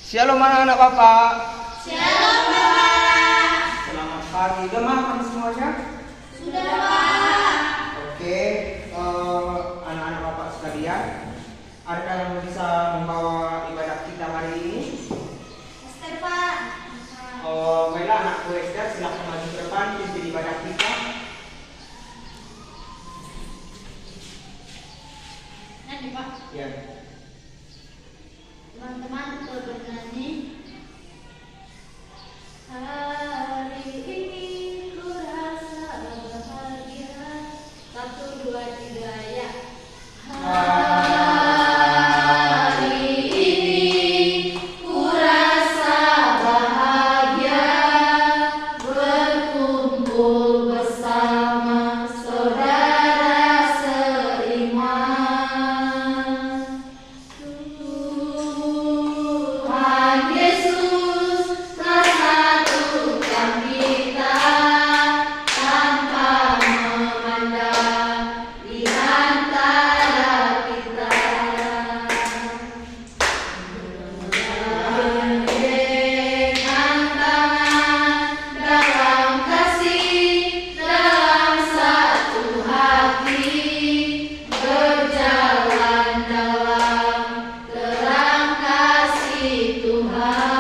Shalom anak-anak Bapak. Shalom Bapak. Selamat pagi. Udah makan semuanya? Sudah Pak. Oke, anak-anak Bapak sekalian, adakah yang bisa membawa ibadah kita hari ini? Esther Pak. Baiklah anakku Esther, silakan maju ke depan pimpin ibadah kita. Nanti Pak. Ya. Teman-teman kita bernyanyi. Hari ini ku rasa bahagia. 1, 2, 3 ya. Hari ini ku rasa bahagia berkumpul bersama saudara seiman. Tuhan Yesus telah satukan kita tanpa memandang di antara kita. Bergandengan tangan dalam kasih, dalam satu hati, berjalan dalam terang kasih Tuhan.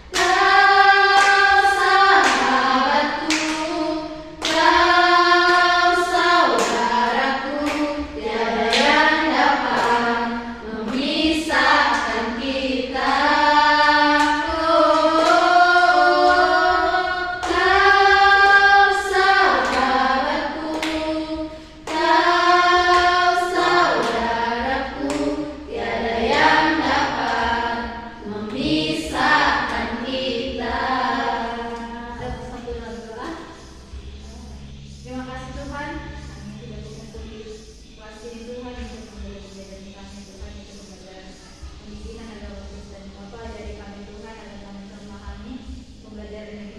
Kau sahabatku, kau saudaraku, tiada yang dapat memisahkan kita. Kau sahabatku, kau saudaraku, tiada yang dapat memisahkan kita. Terima kasih Tuhan, kami tidak berkumpul di kuasa Tuhan untuk memberi dari kami Tuhan untuk pembelajaran pemikiran adalah waktu dan Bapa dari kami Tuhan agar kami memahami pembelajaran yang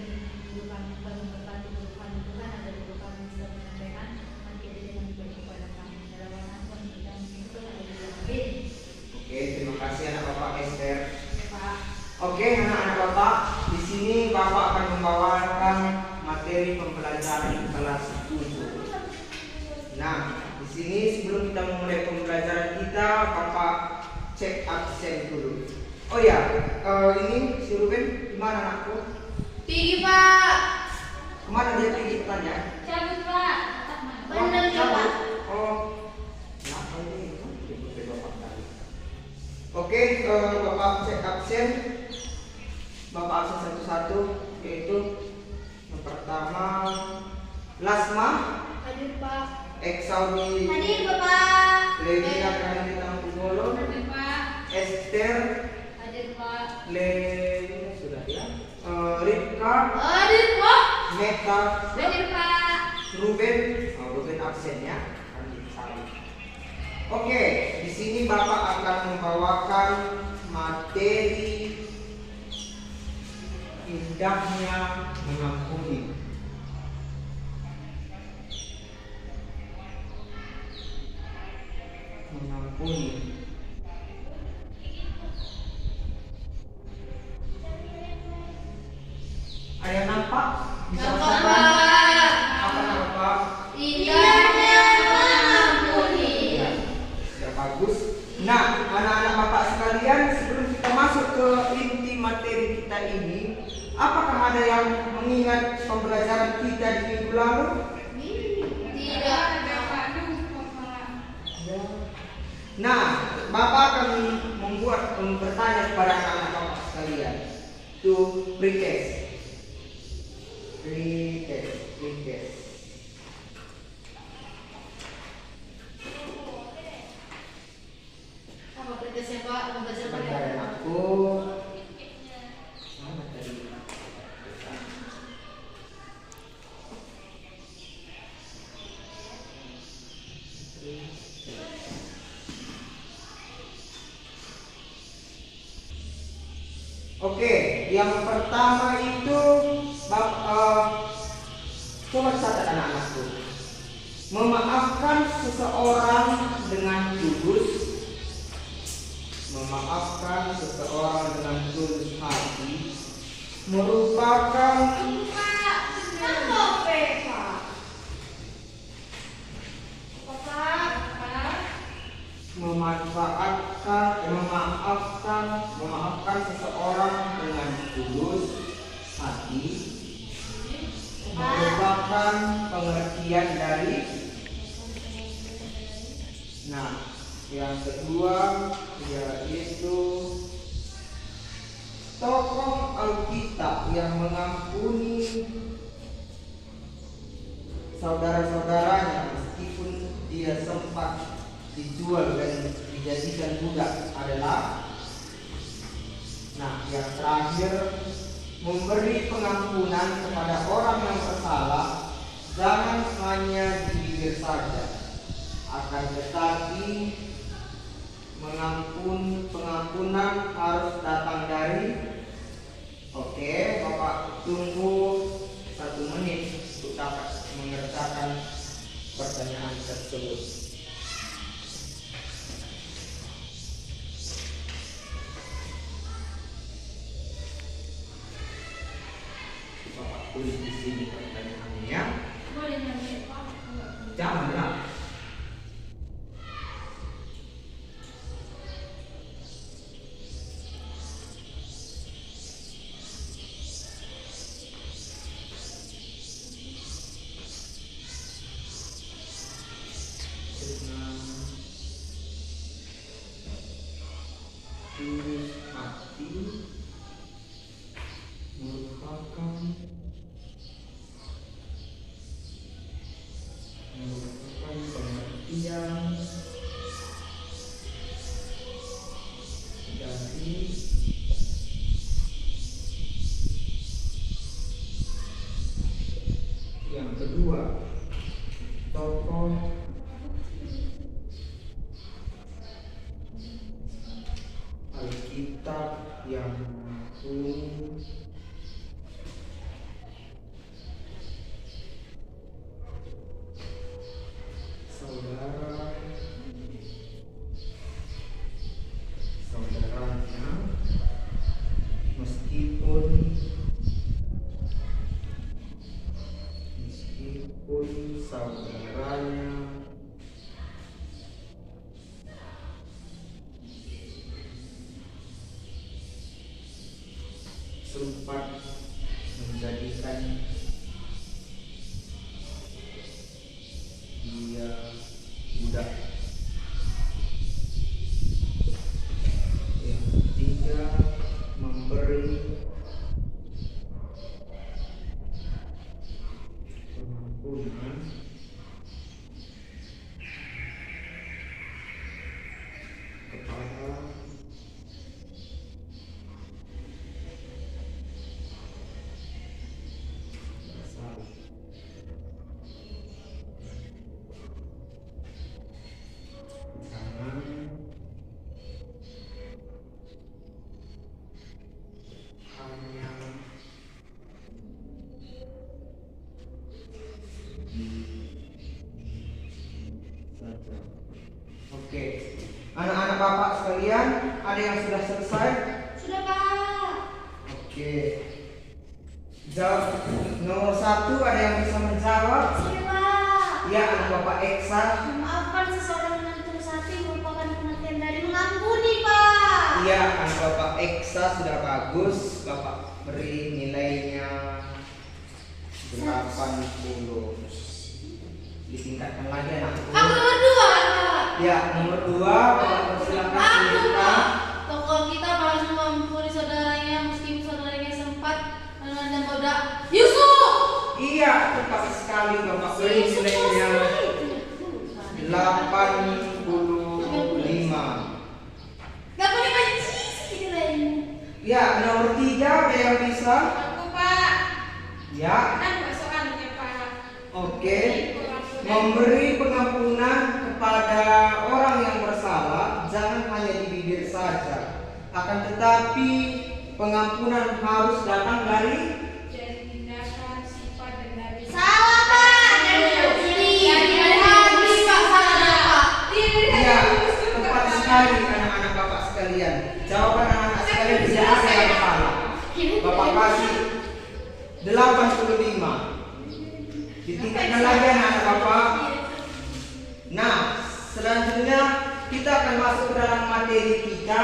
guru kami kami berkati Tuhan Tuhan agar guru kami bisa menyampaikan nanti ada yang diberi kepada kami dalam nama Tuhan kita Tuhan amin. Oke, terima kasih anak Bapak Esther. Pak. Oke, anak-anak Bapak, di sini Bapak akan membawakan materi pembelajaran kelas 7. Nah, di sini sebelum kita memulai pembelajaran kita, Bapak cek absen dulu. Oh ya, ini si Ruben gimana anakku? Pergi Pak. Kemana dia pergi ya? Cabut Pak. Bener ya Pak. Oh, kenapa ini? Jemput Bapak tadi. Oke, Bapak cek absen. Bapak absen satu-satu, yaitu yang pertama Lasma, Hadir Pak. Eksaudi, Hadir Bapak. Levina Kandita Pugolo, Hadir Pak. Esther, Hadir Pak. Levina sudah ya, Ripka, Hadir Pak. Meta, Hadir Pak. Ruben, Ruben absen ya. Oke, di sini Bapak akan membawakan materi indahnya mengampuni. Mengampuni. Ada yang nampak? Bisa Nampak, bacakan? Pak. Apa nampak? Indahnya mengampuni. Ya, sudah bagus. Nah, anak-anak Bapak sekalian, sebelum kita masuk ke inti materi kita ini, apakah ada yang mengingat pembelajaran kita di minggu lalu? Tidak. Nah, Bapak akan bertanya kepada anak-anak Bapak sekalian. To retest. Apa pretesnya Pak? Membaca Sebentar pada aku. Mana tadi? Oke, yang pertama itu coba catat anak-anakku. Memaafkan seseorang dengan tulus seseorang dengan tulus hati merupakan memaafkan seseorang dengan tulus hati merupakan pengertian dari. Nah, yang kedua yaitu tokoh Alkitab yang mengampuni saudara-saudaranya meskipun dia sempat dijual dan dijadikan budak adalah. Nah, yang terakhir, memberi pengampunan kepada orang yang bersalah, jangan hanya di bibir saja, akan tetapi pengampunan harus datang dari. Oke, Bapak tunggu 1 menit untuk dapat mengerjakan pertanyaan tersebut. Bapak tulis di sini pertanyaannya. Boleh nyanyi, Pak? Janganlah. Tulus hati merupakan pengertian dari. Yang kedua, tokoh Alkitab yang mengampuni saudaranya meskipun saudaranya sempat menjadikan dia budak. Yang ketiga, memberi pengampunan kepada Oke, anak-anak Bapak sekalian, ada yang sudah selesai? Sudah, Pak. Oke. Jawab nomor 1, ada yang bisa menjawab? Iya, Pak. Ya, anak Bapak Eksa. Memaafkan seseorang dengan tulus hati merupakan pengertian dari mengampuni, Pak. Iya, anak Bapak Eksa sudah bagus. Bapak beri nilainya 80. Ditingkatkan lagi anak. Aku nomor 2. Ya, nomor 2, Bapak persilakan cerita. Tokoh kita harus mengampuni saudaranya meskipun saudaranya sempat menendang budak. Yusuf. Iya, tepat sekali. Bapak beri nilainya 85. Gak boleh benci nilainya. Ya, nomor 3, ada yang bisa? Aku, Pak. Ya. Kan soalnya, Pak. Oke. Memberi pengampunan kepada orang yang bersalah jangan hanya di bibir saja, akan tetapi pengampunan harus datang dari tindakan, sifat dan dari salah, Pak. Dari hati, Pak. Salah, Pak. Iya, tepat sekali anak-anak Bapak sekalian. Jawaban anak 85. Ditingkatkan lagi anak-anak Bapak. Nah, selanjutnya kita akan masuk ke dalam materi kita,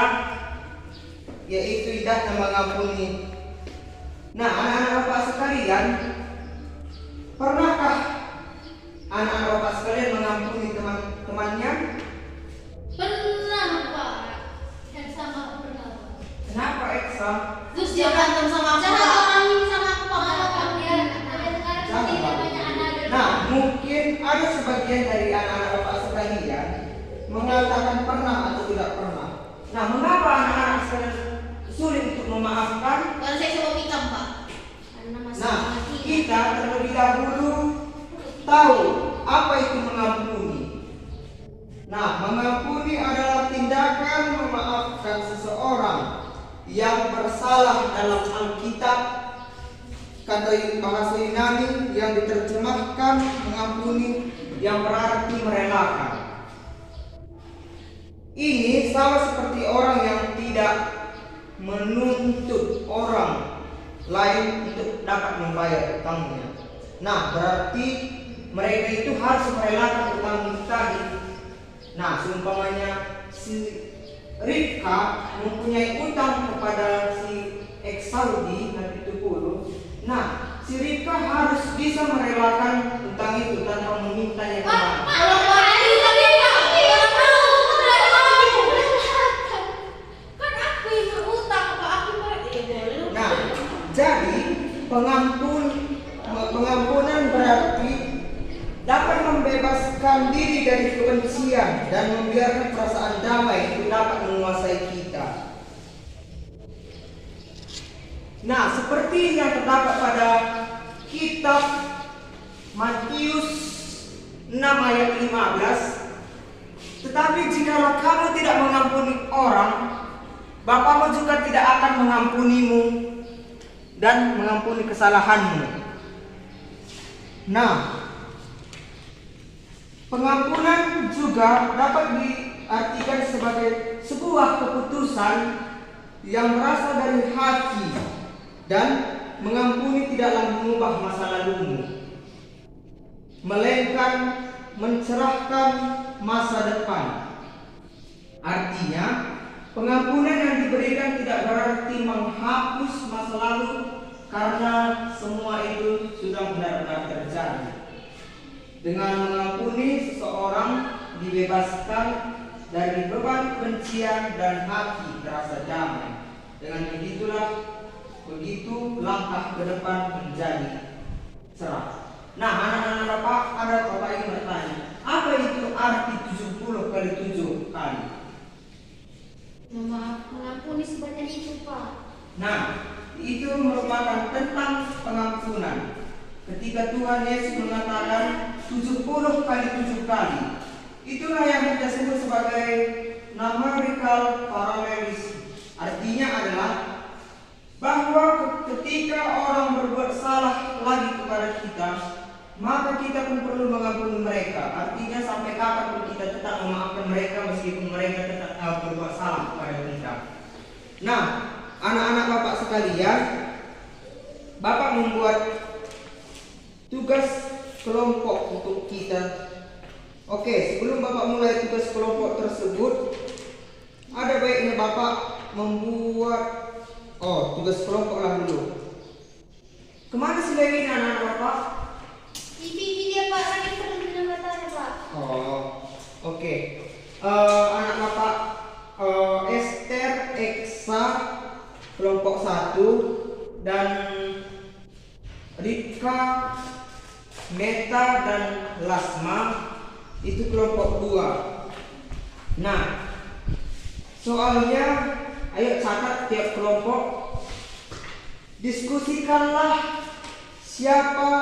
yaitu idah dan mengampuni. Nah, anak-anak Bapak sekalian, pernahkah anak-anak Bapak sekalian mengampuni teman-temannya? Pernah Pak. Dan sama pernah Pak. Kenapa Eksa? Terus dia berantem sama aku. Jangan orang ini sama aku Pak. Dia ada sekarang tidak banyak anak. Nah, mungkin ada sebagian dari anak-anak Bapak sekalian mengatakan pernah atau tidak pernah. Nah, mengapa anak-anak sekalian sulit untuk memaafkan? Karena saya coba hitam Pak. Karena masih Nah, mati. kita terlebih dahulu tahu apa itu mengampuni. Nah, mengampuni adalah tindakan memaafkan seseorang yang bersalah. Dalam Alkitab, kata bahasa Yunani yang diterjemahkan mengampuni yang berarti merelakan. Ini sama seperti orang yang tidak menuntut orang lain untuk dapat membayar utangnya. Nah, berarti mereka itu harus merelakan utang tadi. Nah, seumpamanya si Rifka mempunyai utang kepada si Eksaudi nanti 70. Nah, si Rifka harus bisa merelakan utang itu tanpa memintanya kembali. Kalau Pak Ali tadi Pak, kan aku yang berutang Pak, aku boleh. Nah, jadi pengampunan berarti dapat membebaskan diri dari kebencian dan membiarkan perasaan damai itu dapat menguasai kita. Nah, seperti yang terdapat pada kitab Matius 6 ayat 15, tetapi jikalau kamu tidak mengampuni orang, Bapamu juga tidak akan mengampunimu dan mengampuni kesalahanmu. Nah, pengampunan juga dapat diartikan sebagai sebuah keputusan yang berasal dari hati dan mengampuni tidaklah mengubah masa lalumu, melainkan mencerahkan masa depan. Artinya, pengampunan yang diberikan tidak berarti menghapus masa lalu, karena semua itu sudah benar-benar terjadi. Dengan mengampuni, seseorang dibebaskan dari beban kebencian dan hati terasa damai. Dengan begitu langkah ke depan menjadi cerah. Nah, anak-anak Bapak, ada Bapak yang bertanya, apa itu arti 70 kali 7 kali? Mengampuni sebanyak itu Pak. Nah, itu merupakan tentang pengampunan. Ketika Tuhan Yesus mengatakan 70 kali 7 kali, itulah yang kita sebut sebagai numerical parallelism. Artinya adalah bahwa ketika orang berbuat salah lagi kepada kita, maka kita pun perlu mengampuni mereka. Artinya sampai kapan pun kita tetap memaafkan mereka meskipun mereka tetap berbuat salah kepada kita. Nah, anak-anak Bapak sekalian, Bapak membuat tugas kelompok untuk kita. Oke, sebelum Bapak mulai tugas kelompok tersebut, ada baiknya Bapak membuat tugas kelompok lah dulu. Kemana si Lewi anak-anak Bapak? Ini dia Pak, lagi perlu dengan matanya Pak. Oke. Anak Bapak Esther, Eksa kelompok 1 dan Rika, Meta dan Lasma itu kelompok 2. Nah, soalnya ayo catat tiap kelompok, diskusikanlah siapa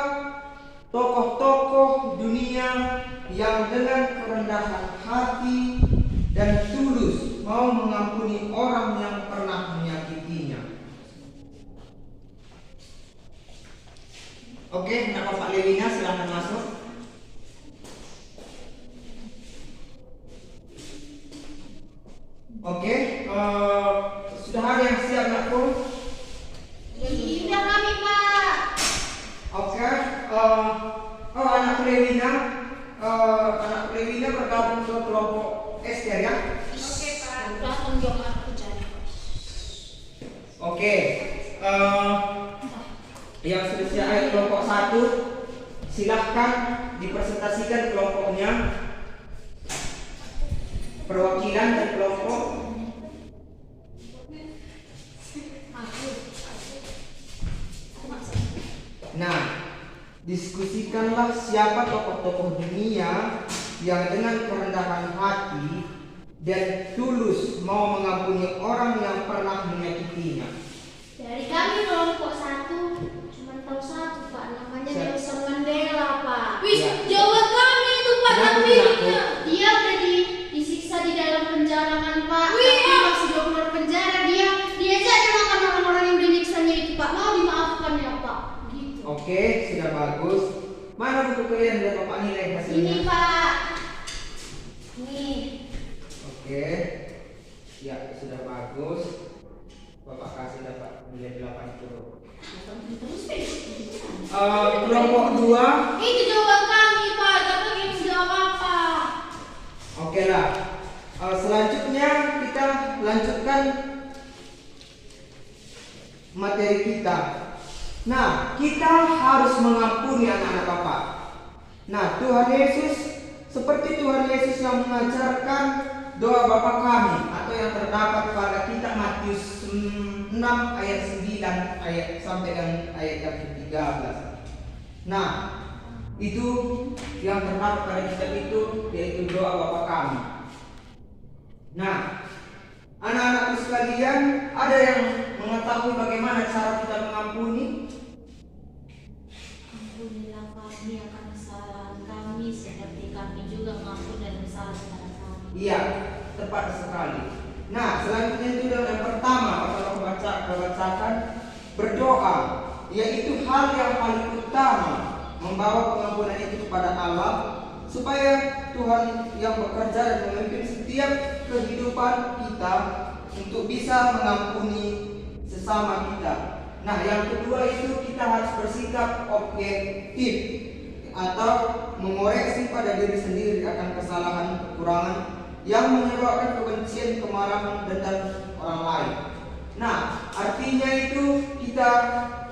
tokoh-tokoh dunia yang dengan kerendahan hati dan tulus mau mengampuni orang yang pernah menyakitinya. Oke, nama Pak Lewina silahkan masuk. Oke, sudah ada yang siap nggak pun? Ini kami Pak. yang selesai ayat kelompok 1, silahkan dipresentasikan kelompoknya, perwakilan dari kelompok. Nah, diskusikanlah siapa tokoh-tokoh dunia yang dengan kerendahan hati dan tulus mau mengampuni orang yang pernah menyakitinya. Dari kami kelompok 1 cuma tahu satu Pak, namanya Nelson Mandela Pak. Wih, Ya. Jawa kami itu Pak Kenapa, nampilnya. Dia udah disiksa di dalam penjara kan Pak. Wih, Tapi masih dia keluar penjara, dia aja ada makan orang-orang yang udah nyiksanya itu Pak. Mau dimaafkan ya Pak. Gitu. Oke, sudah bagus. Mana buku kalian dan Bapak nilai hasilnya? Ini Pak. Nih. Oke. Ya, sudah bagus. Bapak kasih dapat nilai 80. Kelompok 2. Itu jawaban kami Pak, tapi yang jawab apa? Oke lah. Selanjutnya kita lanjutkan materi kita. Nah, kita harus mengampuni anak-anak Bapak. Nah, Tuhan Yesus, seperti Tuhan Yesus yang mengajarkan doa Bapa kami atau yang terdapat pada kitab Matius 6 ayat 9 ayat sampai dengan ayat yang ke-13. Nah, itu yang terdapat pada kitab itu yaitu doa Bapa kami. Nah, anak-anakku sekalian, ada yang mengetahui bagaimana cara kita mengampuni? Ampunilah kami akan kesalahan kami seperti kami juga mengampuni dan kesalahan kami. Iya, tepat sekali. Nah, selanjutnya itu yang pertama kalau bacakan berdoa, yaitu hal yang paling utama membawa pengampunan itu kepada Allah supaya Tuhan yang bekerja dan memimpin setiap kehidupan kita untuk bisa mengampuni sesama kita. Nah, yang kedua itu kita harus bersikap objektif atau mengoreksi pada diri sendiri akan kesalahan kekurangan yang menyebabkan kebencian, kemarahan, dendam orang lain. Nah, artinya itu kita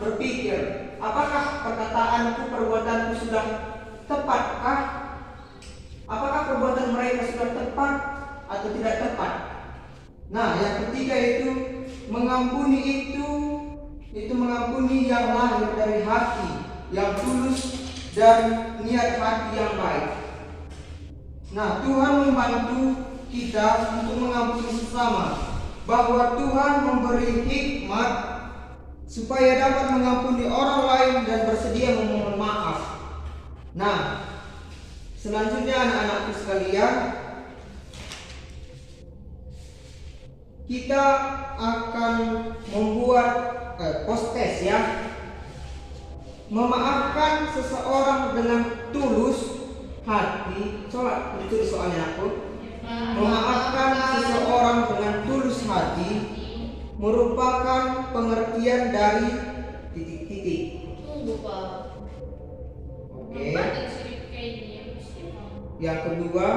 berpikir, apakah perkataanku, perbuatanku sudah tepatkah? Apakah perbuatan mereka sudah tepat atau tidak tepat? Nah, yang ketiga itu mengampuni itu mengampuni yang lahir dari hati yang tulus dan niat hati yang baik. Nah, Tuhan membantu kita untuk mengampuni sesama, bahwa Tuhan memberi hikmat supaya dapat mengampuni orang lain dan bersedia memohon maaf. Nah, selanjutnya anak-anakku sekalian, kita akan membuat post-test ya. Memaafkan seseorang dengan tulus hati. Coba ditulis soalnya aku. Memaafkan seseorang dengan tulus hati merupakan pengertian dari titik-titik. Tunggu Pak. Oke. Yang kedua,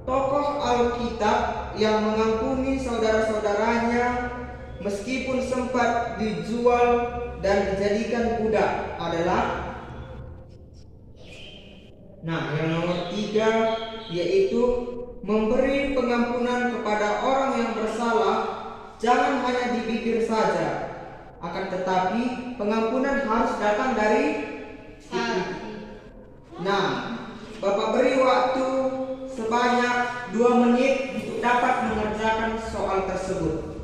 tokoh Alkitab yang mengampuni saudara-saudaranya meskipun sempat dijual dan dijadikan budak adalah, nah, yang nomor 3 yaitu memberi pengampunan kepada orang yang bersalah, jangan hanya di bibir saja, akan tetapi pengampunan harus datang dari hati. Nah, Bapak beri waktu sebanyak 2 menit untuk dapat mengerjakan soal tersebut.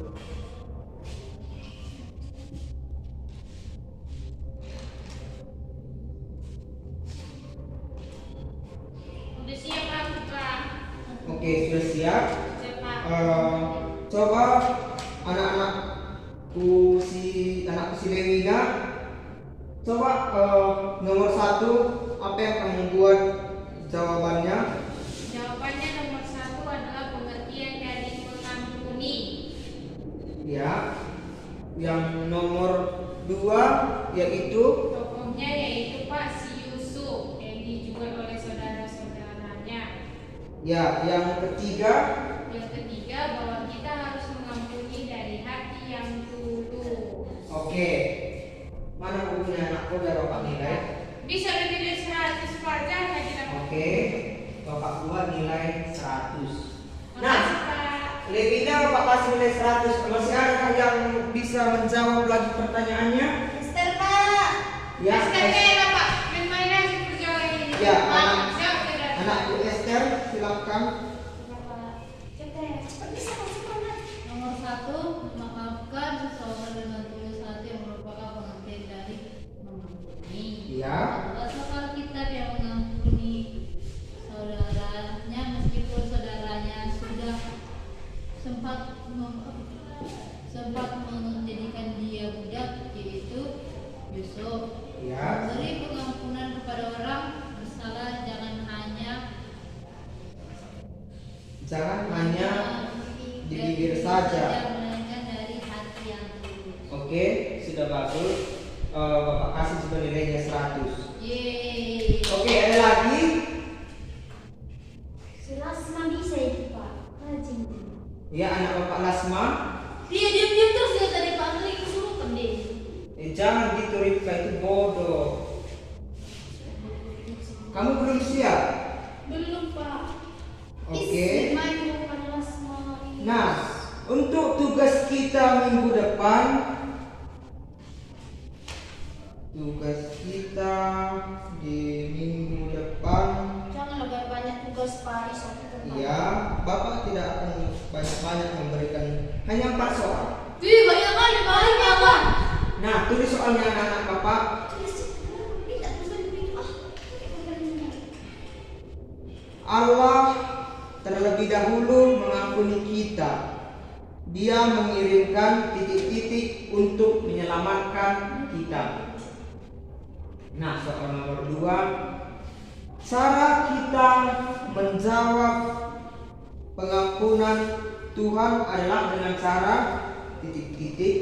Udah siap aku Pak. Oke, sudah siap. Cepat. Coba anakku si Lewina, coba nomor 1 apa yang kamu buat jawabannya? Jawabannya nomor 1 adalah pengertian dari mengampuni. Ya. Yang nomor 2 yaitu Tokohnya yaitu Pak Si Yusuf yang dijual oleh saudara-saudaranya. ya, yang ketiga Yang ketiga bahwa kita harus mengampuni dari hati yang tulus. oke. nilai? Bisa lebih dari 100 Pak, jangan tidak. Oke, Bapak buat nilai 100. Makasih Nah, Pak. lebihnya Bapak kasih nilai 100. Masih ada yang bisa menjawab lagi pertanyaannya? Esther, Pak. Ya, Pak, main-mainan seperti orang ini. Ya, Pak, siap tidak? Anakku Esther, silakan. Cepat bisa masuk mana? Nomor 1, memaafkan seseorang dengan tulus hati yang merupakan pengertian dari mengampuni. Ya. Adalah seorang kita yang mengampuni saudaranya meskipun saudaranya sudah sempat menjadikan dia budak, yaitu Yusuf. Ya. Beri pengampunan kepada orang bersalah, jangan hanya di bibir saja. melainkan dari hati yang tulus. Oke, sudah bagus. Bapak kasih juga nilainya 100. Yeay. Oke, ada lagi? Selasma bisa itu, Pak. Rajin. Ya, anak Bapak Lasma. Dia diam-diam terus dia tadi Pak Andri kesurupan deh. Jangan gitu, Rifka, itu bodoh. Kamu belum siap? Belum, Pak. Oke. Main bukan Lasma. Nah, untuk tugas kita minggu depan, di minggu depan, Jangan lebih banyak tugas Pak di satu tempat. ya, Bapak tidak akan banyak-banyak memberikan, hanya 4 soal. Wih, banyak kali Pak. Nah, tulis soalnya anak-anak Bapak. Allah terlebih dahulu mengampuni kita. Dia mengirimkan titik-titik untuk menyelamatkan kita. Nah, soal nomor 2, cara kita menjawab pengampunan Tuhan adalah dengan cara titik-titik.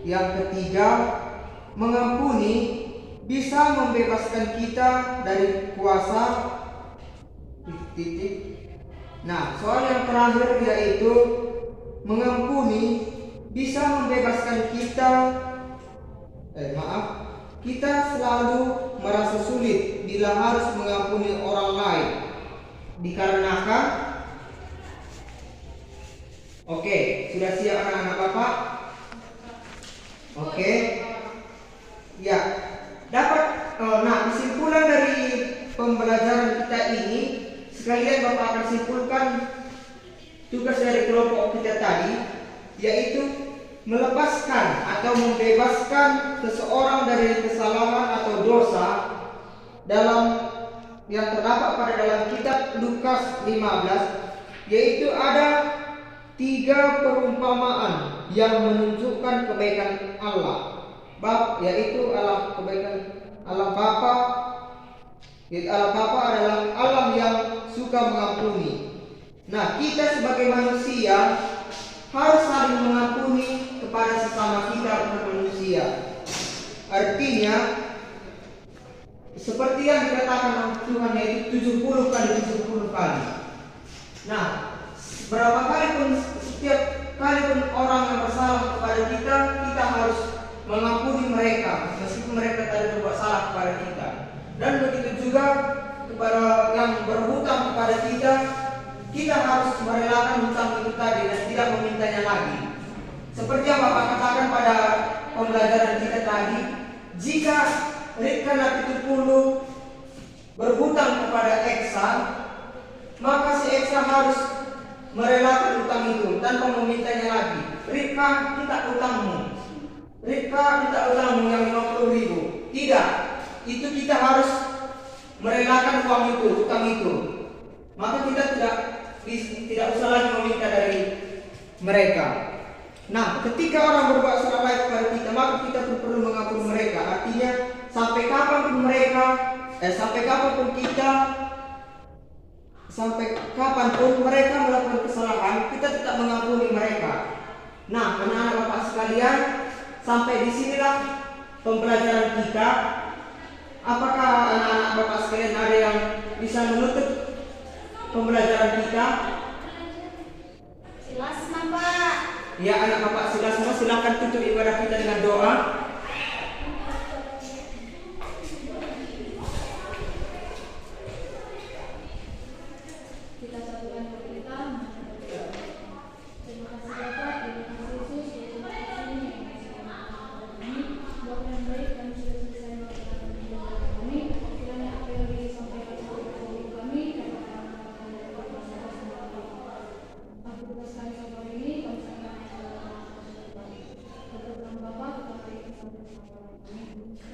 Yang ketiga, mengampuni bisa membebaskan kita dari kuasa titik-titik. Nah, soal yang terakhir yaitu mengampuni bisa membebaskan kita. Kita selalu merasa sulit bila harus mengampuni orang lain. Dikarenakan, oke, sudah siap anak-anak Bapak? Oke. Ya, dapat. Nah, kesimpulan dari pembelajaran kita ini, sekalian Bapak akan simpulkan tugas dari kelompok kita tadi, yaitu melepaskan atau membebaskan seseorang dari kesalahan atau dosa dalam yang terdapat pada dalam kitab Lukas 15, yaitu ada 3 perumpamaan yang menunjukkan kebaikan Allah. Yaitu kebaikan Allah Bapa. Allah Bapa adalah Allah yang suka mengampuni. Nah, kita sebagai manusia harus saling mengampuni kepada sesama kita umat manusia. Artinya, seperti yang dikatakan oleh Tuhan, yaitu 70 kali 70 kali. Nah, berapa kali pun, setiap kali pun orang yang bersalah kepada kita, kita harus mengampuni mereka meskipun mereka tidak berbuat salah kepada kita. Dan begitu juga kepada yang berhutang kepada kita, kita harus merelakan hutang itu tadi dan tidak memintanya lagi. Seperti yang Bapak katakan pada pembelajaran kita tadi, jika Rika Napitupulu berhutang kepada Eksa, maka si Eksa harus merelakan hutang itu tanpa memintanya lagi. Rika, minta hutangmu. Rika, minta hutangmu yang 50.000. Tidak, itu kita harus merelakan uang itu, hutang itu. Maka kita tidak usah lagi meminta dari mereka. Nah, ketika orang berbuat salah baik kepada kita, maka kita pun perlu mengampuni mereka. Artinya, sampai kapanpun mereka melakukan kesalahan, kita tetap mengampuni mereka. Nah, anak-anak Bapak sekalian, sampai disinilah pembelajaran kita. Apakah anak-anak Bapak sekalian ada yang bisa menutup pembelajaran kita? Silasma, Pak. Ya, anak Bapak silakan tutup ibadah kita dengan doa.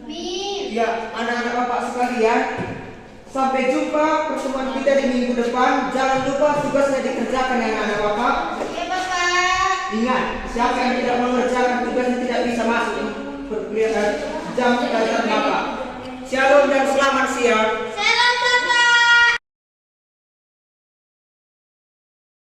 Amin. Ya, anak-anak Bapak sekalian, sampai jumpa pertemuan kita di minggu depan. Jangan lupa tugasnya dikerjakan ya anak-anak Bapak. Ya Bapak. Ingat, siapa yang tidak mengerjakan tugasnya tidak bisa masuk jam pelajaran Bapak. Shalom dan selamat siang.